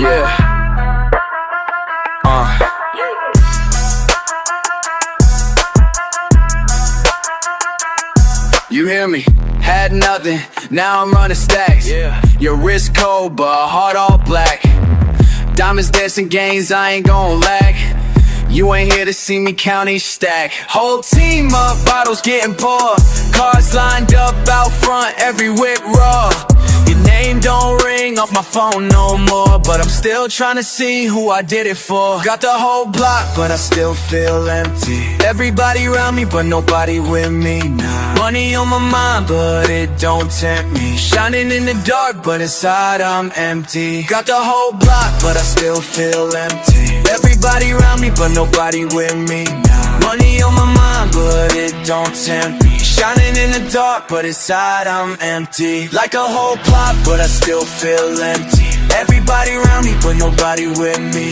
Yeah. You hear me? Had nothing, now I'm running stacks. Your wrist cold, but heart all black. Diamonds dancing games, I ain't gon' lag. You ain't here to see me count each stack. Whole team up, bottles getting poured. Cars lined up out front, every whip raw. Your name don't ring off my phone no more, but I'm still trying to see who I did it for. Got the whole block, but I still feel empty. Everybody around me, but nobody with me now. Money on my mind, but it don't tempt me. Shining in the dark, but inside I'm empty. Got the whole block, but I still feel empty. Everybody around me, but nobody with me now. Money on my mind, but it don't tempt me. Shining in the dark, but inside I'm empty. Like a whole plot, but I still feel empty. Everybody around me, but nobody with me.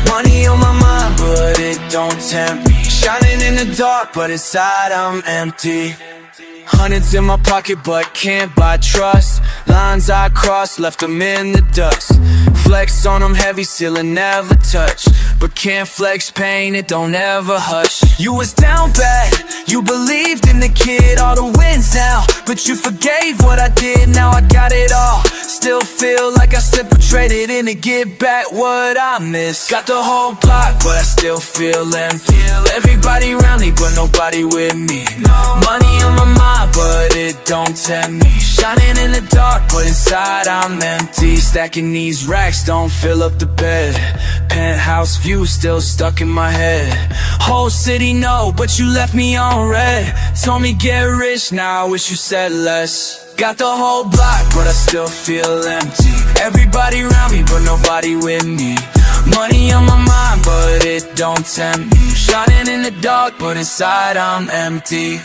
Money on my mind, but it don't tempt me. Shining in the dark, but inside I'm empty. Hundreds in my pocket, but can't buy trust. Lines I crossed, left them in the dust. Flex on them heavy, ceiling never touch. But can't flex pain, it don't ever hush. You was down bad, you believed in the kid. All the wins now, but you forgave what I did. Now I got it all, still feel like I slipped or traded in to get back what I missed. Got the whole block, but I still feel empty. Everybody around me, but nobody with me. Money on my mind, but it don't tempt me. Shining in the dark, but inside I'm empty. Stacking these racks don't fill up the bed. Penthouse view still stuck in my head. Whole city know, but you left me on red. Told me get rich, now I wish you said less. Got the whole block, but I still feel empty. Everybody around me, but nobody with me. Money on my mind, but it don't tempt me. Shining in the dark, but inside I'm empty.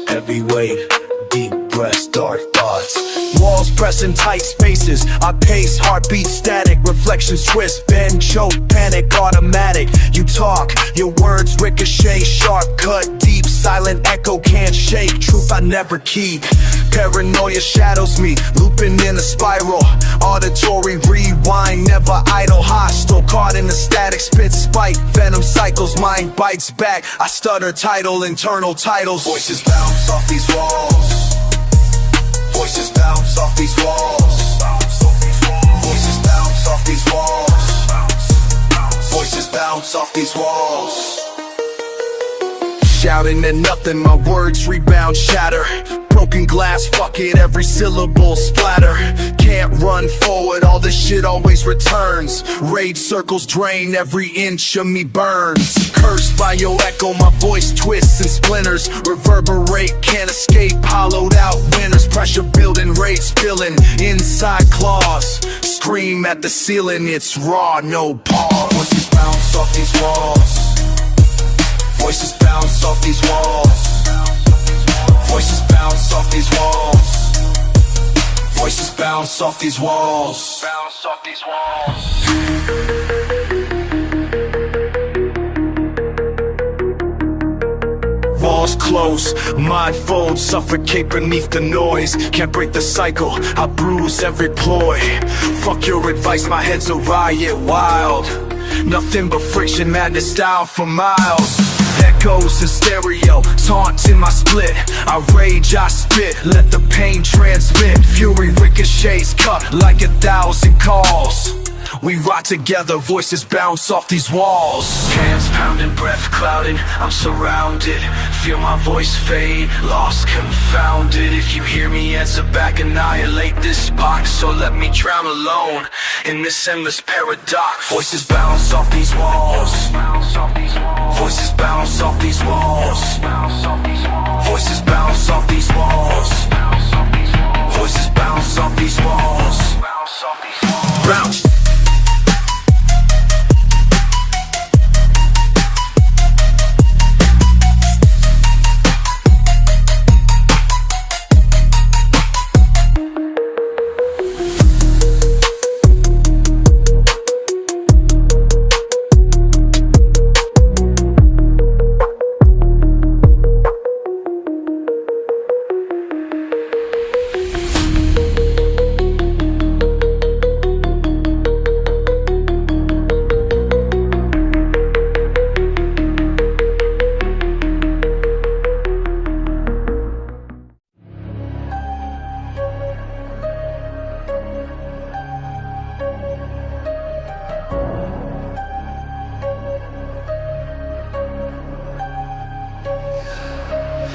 Heavy weight, deep breaths, dark thoughts. Walls pressing tight spaces, I pace, heartbeat static. Reflections twist, bend, choke, panic, automatic. You talk, your words ricochet, sharp cut, deep, silent echo can't shake. Truth I never keep, paranoia shadows me, looping in a spiral. Auditory rewind, never idle, hostile, caught in the static, spit spite. Venom cycles, mind bites back. I stutter, title, internal titles. Voices bounce off these walls. Voices bounce off these walls. Voices bounce off these walls. Voices bounce off these walls. Shouting at nothing, my words rebound, shatter. Broken glass, fuck it, every syllable splatter. Can't run forward, all this shit always returns. Rage circles drain, every inch of me burns. Cursed by your echo, my voice twists and splinters. Reverberate, can't escape, hollowed out winners. Pressure building, rage spilling, inside claws. Scream at the ceiling, it's raw, no pause. Voices bounce off these walls. Voices bounce off these walls. Voices bounce off these walls. Voices bounce off these walls. Bounce off these walls. Walls close, mind fold, suffocate beneath the noise. Can't break the cycle, I bruise every ploy. Fuck your advice, my head's a riot, wild. Nothing but friction, madness down for miles. Echoes in stereo, taunts in my split. I rage, I spit, let the pain transmit. Fury ricochets, cut like 1,000 calls. We rot together, voices bounce off these walls. Hands pounding, breath clouding, I'm surrounded. Feel my voice fade, lost, confounded. If you hear me, answer back, annihilate this box. So let me drown alone in this endless paradox. Voices bounce off these walls. Voices bounce off these walls. Voices bounce off these walls. Voices bounce off these walls.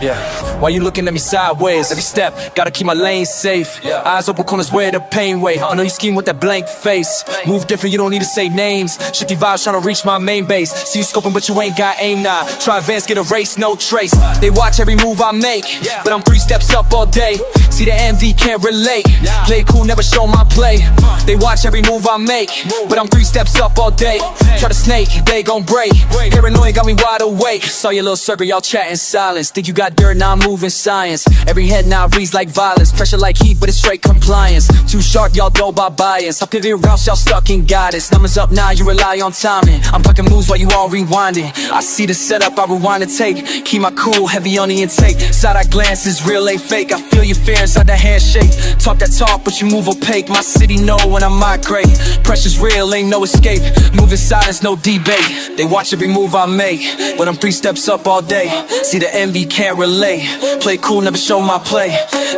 Yeah, why you looking at me sideways? Every step, gotta keep my lane safe. Eyes open corners where the pain wait. I know you scheme with that blank face. Move different, you don't need to say names. Shifty vibes trying to reach my main base. See you scoping but you ain't got aim now. Try advance, get a race, no trace. They watch every move I make, but I'm 3 steps up all day. See the MV can't relate. Play cool, never show my play. They watch every move I make, but I'm 3 steps up all day. Try to snake, they gon' break. Paranoia got me wide awake. Saw your little circle, y'all chat in silence. Think you got dirt, now I'm moving science. Every head now reads like violence. Pressure like heat, but it's straight compliance. Too sharp, y'all go by bias. I pivot routes, y'all stuck in guidance. Numbers up now, you rely on timing. I'm plucking moves while you all rewinding. I see the setup, I rewind and take. Keep my cool, heavy on the intake. Side-eye glances, real ain't fake. I feel your fear inside the handshake. Talk that talk, but you move opaque. My city know when I migrate. Pressure's real, ain't no escape. Moving silence, no debate. They watch every move I make, but I'm 3 steps up all day. See the envy can't relate. Play cool, never show my play.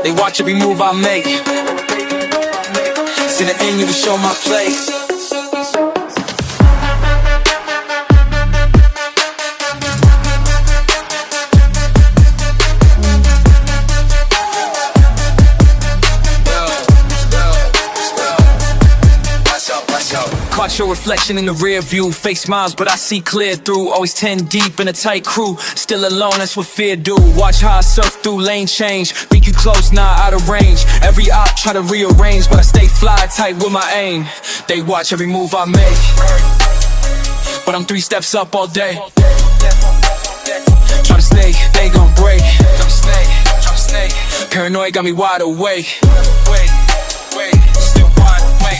They watch every move I make. See the end, you can show my play. Caught your reflection in the rear view. Fake smiles, but I see clear through. Always 10 deep in a tight crew. Still alone, that's what fear do. Watch how I surf through lane change. Think you close, nah, out of range. Every op try to rearrange, but I stay fly tight with my aim. They watch every move I make, but I'm 3 steps up all day. Try to snake, they gon' break. Paranoia got me wide awake. Still wide awake.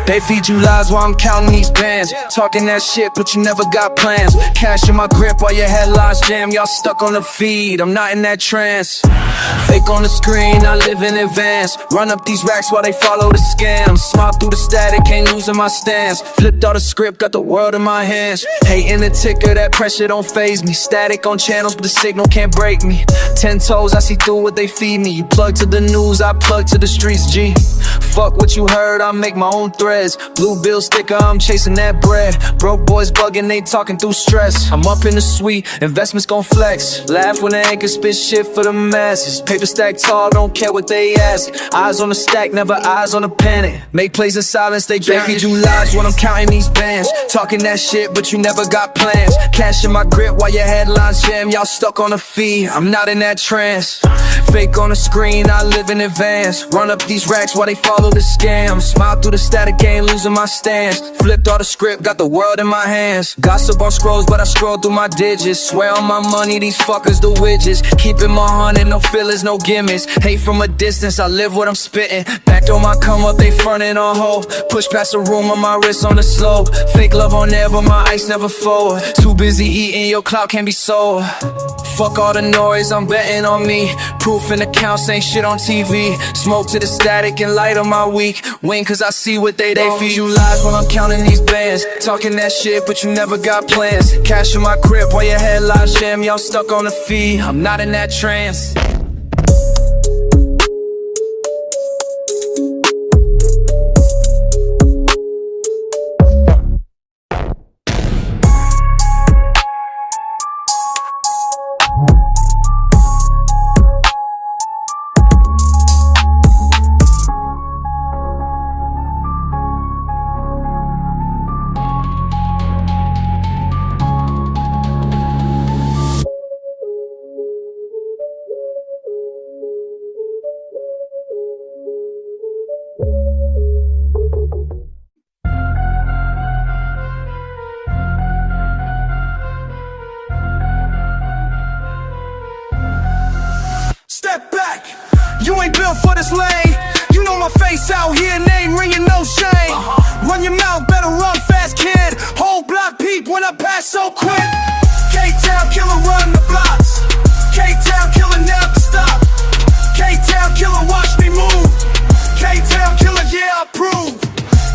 They feed you lies while I'm counting these bands. Talking that shit, but you never got plans. Cash in my grip while your headlines jam. Y'all stuck on the feed, I'm not in that trance. Fake on the screen, I live in advance. Run up these racks while they follow the scam. Smile through the static, ain't losing my stance. Flipped all the script, got the world in my hands. Hating the ticker, that pressure don't faze me. Static on channels, but the signal can't break me. 10 toes, I see through what they feed me. You plug to the news, I plug to the streets, G. Fuck what you heard, I make my own threads. Blue bill sticker, I'm chasing that bread. Broke boys bugging, they talking through stress. I'm up in the suite, investments gon' flex. Laugh when they ain't can spit shit for the masses. Paper stack tall, don't care what they ask. Eyes on the stack, never eyes on the panic. Make plays in silence, they feed you lies when I'm counting these bands. Talking that shit, but you never got plans. Cash in my grip while your headlines jam. Y'all stuck on the feed, I'm not in that trance. Fake on the screen, I live in advance. Run up these racks while they follow the scam. Smile through the static, ain't losing my stance. Flipped all the script, got the world in my hands. Gossip on scrolls, but I scroll through my digits. Swear on my money, these fuckers the widgets. Keeping my 100, no fillers, no gimmicks. Hate from a distance, I live what I'm spitting. Back on my come up, they frontin' on hold. Push past the room on my wrist on the slope. Fake love on there, but my ice never fold. Too busy eating, your clout can't be sold. Fuck all the noise, I'm betting on me. Proof in accounts, ain't shit on TV. Smoke to the static and light on my week. Win cause I see what they feed you lies while I'm counting these bands. Talking that shit, but you never got plans. Cash in my grip while your headlines jam. Y'all stuck on the feed, I'm not in that trance. You ain't built for this lane. You know my face out here, name ringing, no shame. Run your mouth, better run fast, kid. Whole block peep when I pass so quick. K-Town killer run the blocks. K-Town killer never stop. K-Town killer watch me move. K-Town killer, yeah, I prove.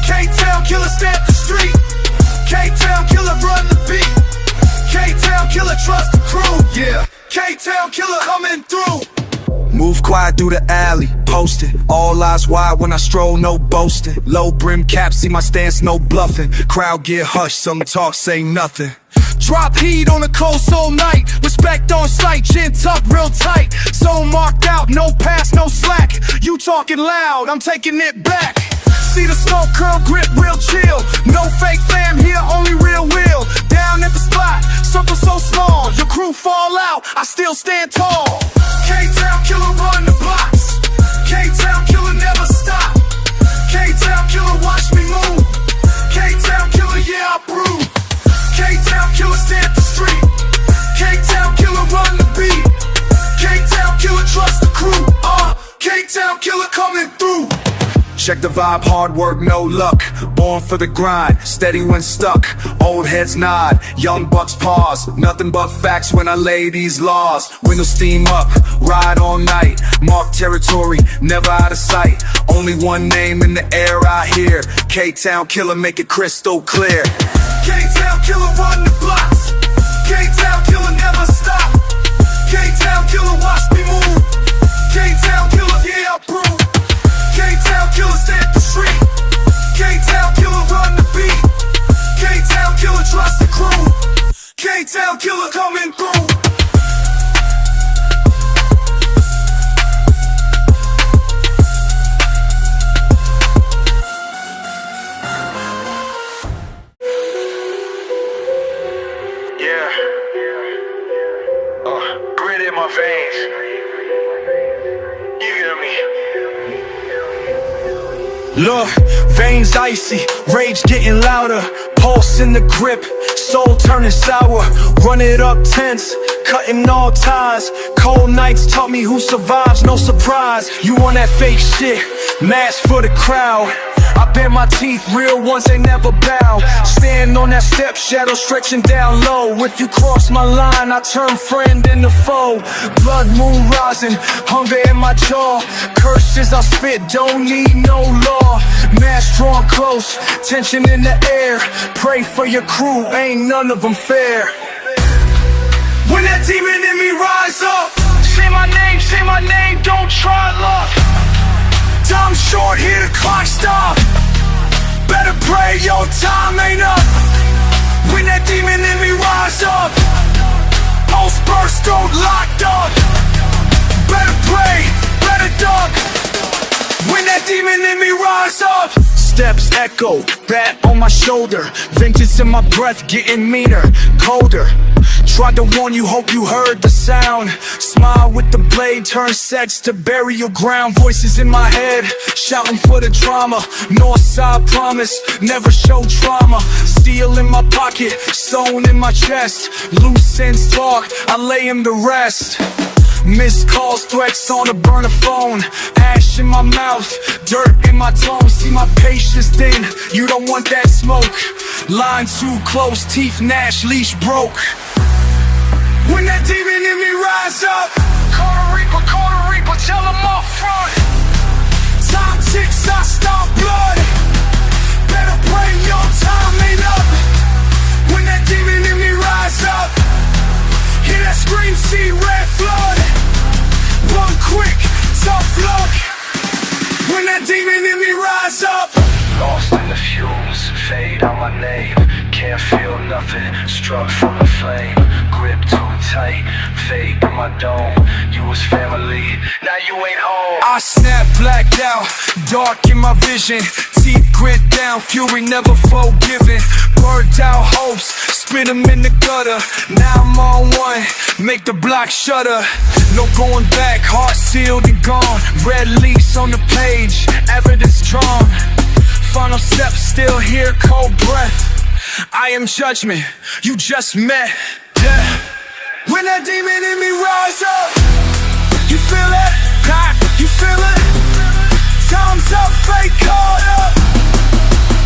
K-Town killer stamp the street. K-Town killer run the beat. K-Town killer trust the crew, yeah. K-Town killer coming through. Move quiet through the alley, posted. All eyes wide when I stroll, no boasting. Low brim cap, see my stance, no bluffing. Crowd get hushed, some talk, say nothing. Drop heat on the coast all night. Respect on sight, chin tucked real tight. Zone marked out, no pass, no slack. You talking loud, I'm taking it back. See the smoke curl, grip real chill. No fake fam here, only real will. Down at the spot, circle so small. Your crew fall out, I still stand tall. K-Town killer run the blocks. K-Town killer never stop. K-Town killer watch me move. K-Town killer, yeah, I prove. K-Town killer stamp the street. K-Town killer run the beat. K-Town killer trust the crew. K-Town killer coming through. Check the vibe, hard work, no luck. Born for the grind, steady when stuck. Old heads nod, young bucks pause. Nothing but facts when I lay these laws. Window steam up, ride all night. Mark territory, never out of sight. Only one name in the air I hear. K-Town killer, make it crystal clear. K-Town killer run the blocks. K-Town killer never stop. K-Town killer watch me move. K-Town killer, yeah, I prove. K-Town killer stamp the street. K-Town killer run the beat. K-Town killer trust the crew. K-Town killer coming through. Grit in my veins. You hear me? Look, veins icy, rage getting louder. Pulse in the grip, soul turning sour. Run it up tense, cutting all ties. Cold nights taught me who survives, no surprise. You on that fake shit, mask for the crowd. I bare my teeth, real ones they never bow. Stand on that step, shadow stretching down low. If you cross my line, I turn friend into foe. Blood moon rising, hunger in my jaw. Curses I spit, don't need no law. Mask drawn close, tension in the air. Pray for your crew, ain't none of them fair. When that demon in me rise up, say my name, don't try luck. Time short, here the clock stop. Better pray your time ain't up. When that demon in me rise up, pulse burst, throat locked up. Better pray, better duck. When that demon in me rise up. Steps echo, bat on my shoulder. Vengeance in my breath, getting meaner, colder. Tried to warn you, hope you heard the sound. Smile with the blade, turn sex to burial ground. Voices in my head, shouting for the drama. Northside promise, never show trauma. Steel in my pocket, stone in my chest. Loose ends talk, I lay him to rest. Missed calls, threats on a burner phone. Ash in my mouth, dirt in my tongue. See my patience thin, you don't want that smoke. Line too close, teeth gnash, leash broke. When that demon in me rise up, call the reaper, tell him up front. Time ticks, I stop blood. Better pray your time ain't up. When that demon in me rise up, hear that scream, see red flood. Run quick, tough luck. When that demon in me rise up. Lost in the fumes, fade out my name. Can't feel nothing, struck from the flame. Grip too tight, fake in my dome. You was family, now you ain't home. I snap, blacked out, dark in my vision. Teeth grit down, fury never forgiven. Burnt out hopes, spit them in the gutter. Now I'm on one, make the block shudder. No going back, heart sealed and gone. Red leaves on the page, evidence drawn. Final step, still here, cold breath. I am judgment, you just met, yeah. When that demon in me rise up, you feel it? You feel it? Time's up, fake caught up.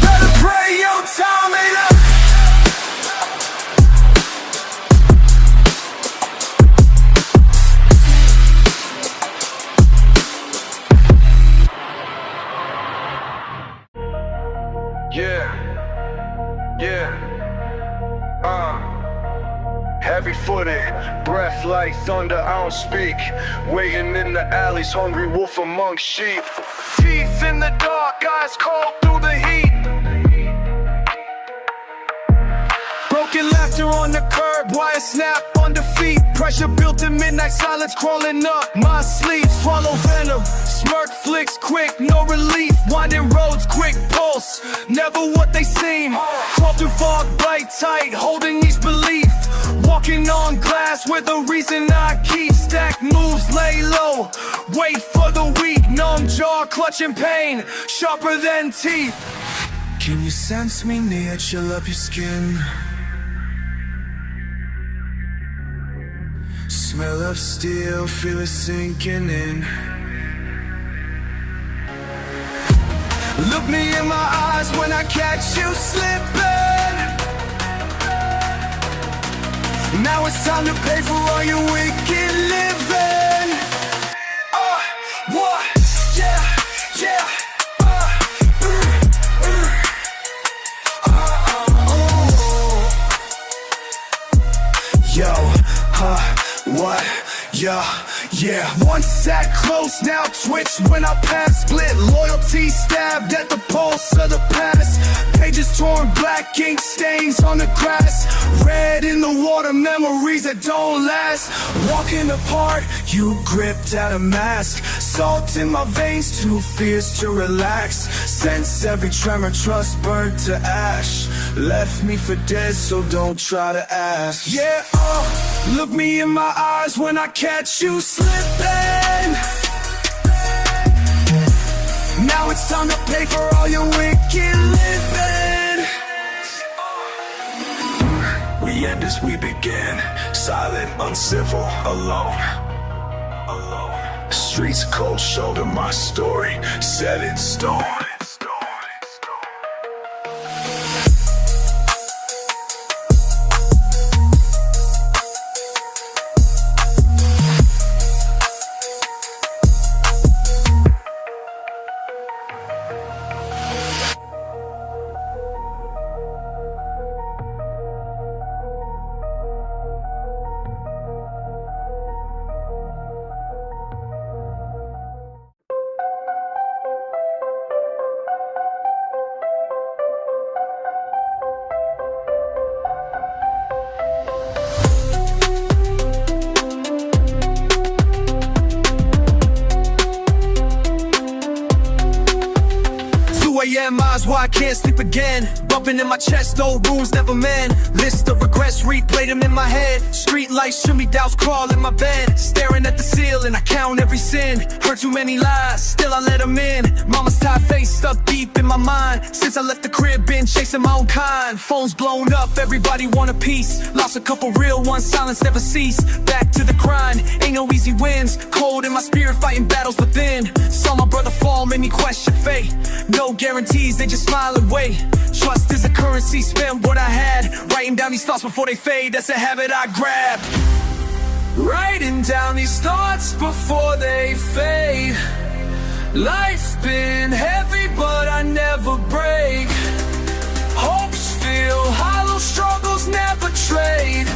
Better pray your time ain't up. Heavy-footed, breath like thunder, I don't speak. Waiting in the alleys, hungry wolf among sheep. Teeth in the dark, eyes cold through the heat. Broken laughter on the curb, wire snap under feet. Pressure built in midnight silence crawling up my sleep. Swallow venom, smirk flicks quick, no relief. Winding roads, quick pulse, never what they seem. Crawl through fog, bite tight, holding each belief. Walking on glass with a reason I keep. Stack moves, lay low, wait for the weak. Numb jaw, clutching pain, sharper than teeth. Can you sense me near, chill up your skin? Smell of steel, feel it sinking in. Look me in my eyes when I catch you slipping. Now it's time to pay for all your wicked living. What? Yeah, yeah. Yo, what? Yeah. Once that close, now twitch when I pass. Split loyalty stabbed at the pulse of the past. Pages torn, black ink stains on the grass. Red in the water, memories that don't last. Walking apart, you gripped at a mask. Salt in my veins, too fierce to relax. Sense every tremor, trust burned to ash. Left me for dead, so don't try to ask. Yeah, look me in my eyes when I catch you slipping. Now it's time to pay for all your wicked living. We end as we begin, silent, uncivil, alone. Streets cold shoulder, my story set in stone. Eyes why I can't sleep again. Bumping in my chest, old wounds never mend. List of regrets, replayed them in my head. Street lights, shimmy doubts crawl in my bed. Staring at the ceiling, I count every sin. Heard too many lies, still I let them in. Mama's tired face stuck deep in my mind. Since I left the crib, been chasing my own kind. Phones blown up, everybody want a piece. Lost a couple real ones, silence never cease. Back to the grind, ain't no easy wins. Cold in my spirit, fighting battles within. Saw my brother fall, made me question fate. No guarantees, they just smile away. Trust is a currency, spend what I had. Writing down these thoughts before they fade, that's a habit I grabbed. Writing down these thoughts before they fade. Life's been heavy, but I never break. Hopes feel hollow, struggles never trade.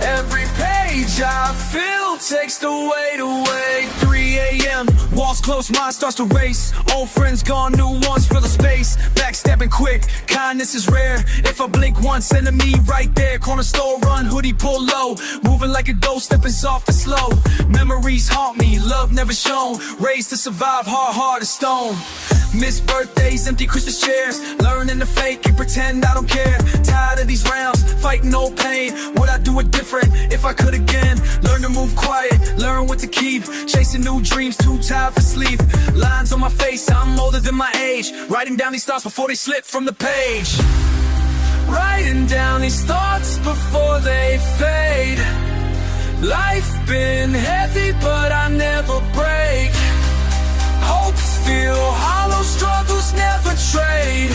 Every page I fill takes the weight away. 3 a.m., walls close, mind starts to race. Old friends gone, new ones fill the space. Backstabbing quick, kindness is rare. If I blink once, enemy right there. Corner store run, hoodie pull low. Moving like a ghost, stepping soft and slow. Memories haunt me, love never shown. Raised to survive, heart of stone. Missed birthdays, empty Christmas chairs. Learning to fake and pretend I don't care. Tired of these rounds, fighting no pain. Would I do it different if I could again? Learn to move quiet, learn what to keep. Chasing new dreams, too tired for sleep. Lines on my face, I'm older than my age. Writing down these thoughts before they slip from the page. Writing down these thoughts before they fade. Life been heavy, but I never break. hopes feel hollow, struggles never trade.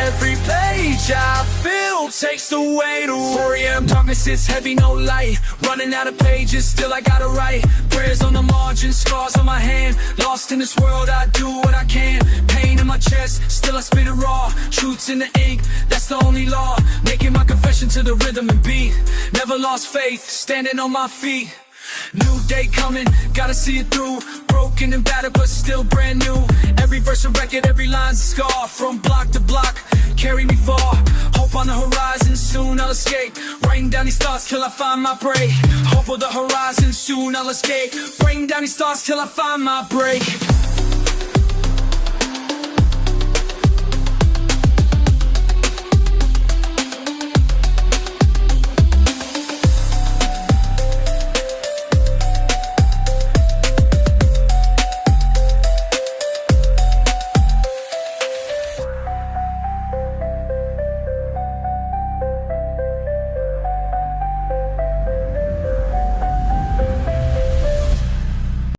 Every page I feel takes the weight away. 4 a.m. darkness is heavy, no light. Running out of pages, still I gotta write. Prayers on the margin, scars on my hand. Lost in this world, I do what I can. Pain in my chest, still I spit it raw. Truths in the ink, that's the only law. Making my confession to the rhythm and beat. Never lost faith, standing on my feet. New day coming, gotta see it through. Broken and battered, but still brand new. Every verse a record, every line's a scar. From block to block, carry me far. Hope on the horizon, soon I'll escape. Writing down these thoughts till I find my break. Hope on the horizon, soon I'll escape. Writing down these thoughts till I find my break.